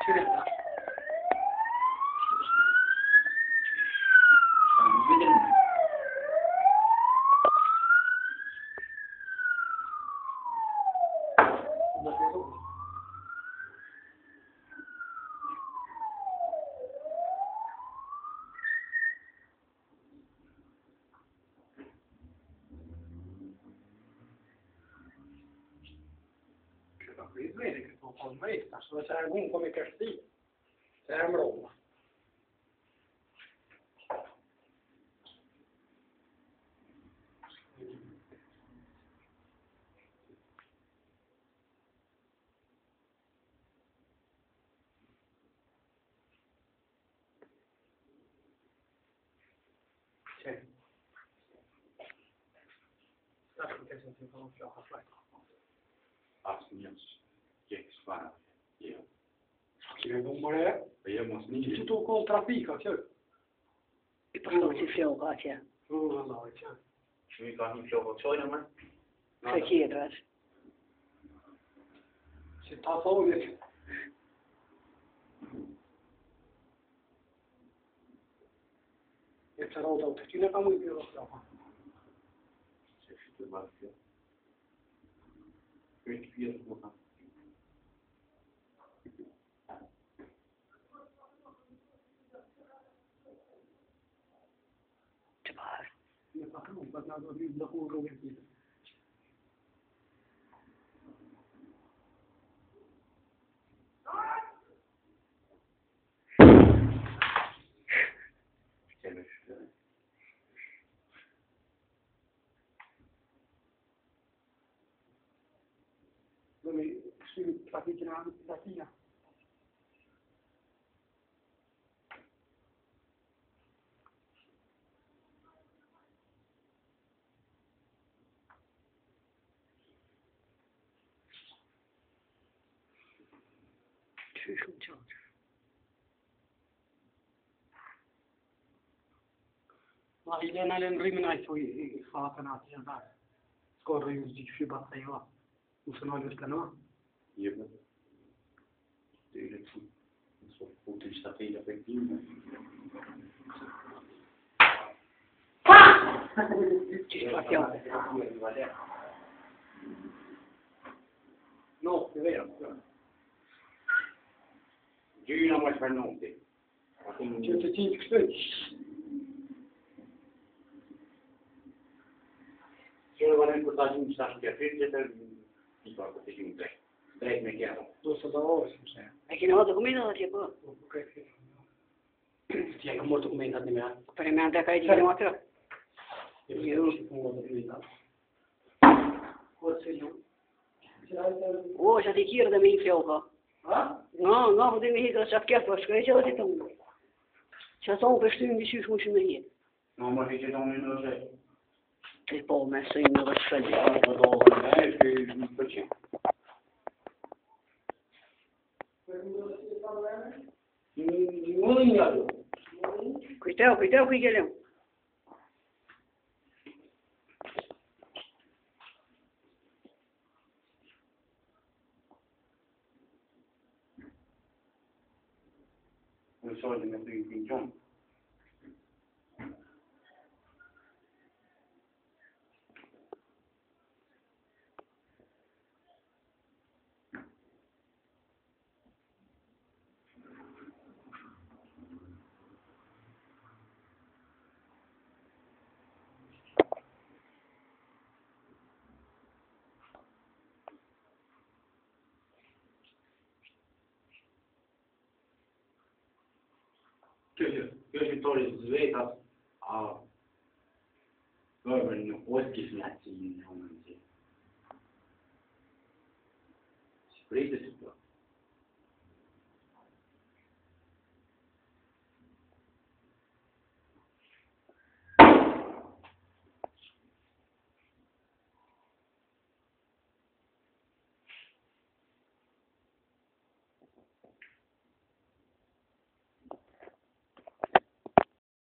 Så det här gång kommer kasti. Det här är bra. Okej. Där ska jag se om jag har fläkt. Asnias. Jäksvara. Ja. Kijk, dan maar hè. Je moet niet. Je zit ook al trafiek, had je? Ik förstår inte frågan, ja. Allah, ja. Vi kan inte köra så innan. Förkedras. Zit dat al dit? Je hebt er al dat je net aan moet je nog zeggen. Zeg je het maar. Kun je weer nog. Je kan ook wat nou door de oren weer. Ik stuur het trafiekje naar Latina. ما هي لنا لنريمنا يسوي خاطرنا تجمع سكور يوزي في بطيئة وصلنا للكنوع يبقى تقدر تشوف تشتغل في الدين No, det vet jag. Du não vai fazer någonting. Det är inte tidsfritt. Se on vain reportagem de Sasha que fez, já tem para ter um trem. Trem me quer. Då så då som säger. Laakin ne documento tipo. Okej. Tiedä muut dokumentat nimeä. Para me andar kai di moto. Oh, já te quero da minha filha. Não, não, det är helt så att jag ska jag inte om. Jag sa på stund i 20 minuter. Não, mas fica de não sei. Det är bara med så in och följa. Nej, det är inte så. Cuidado que ele. Eu sou de meu filho. Kyllä todella veitä toivon oikeasti nähtiin homman. Spritet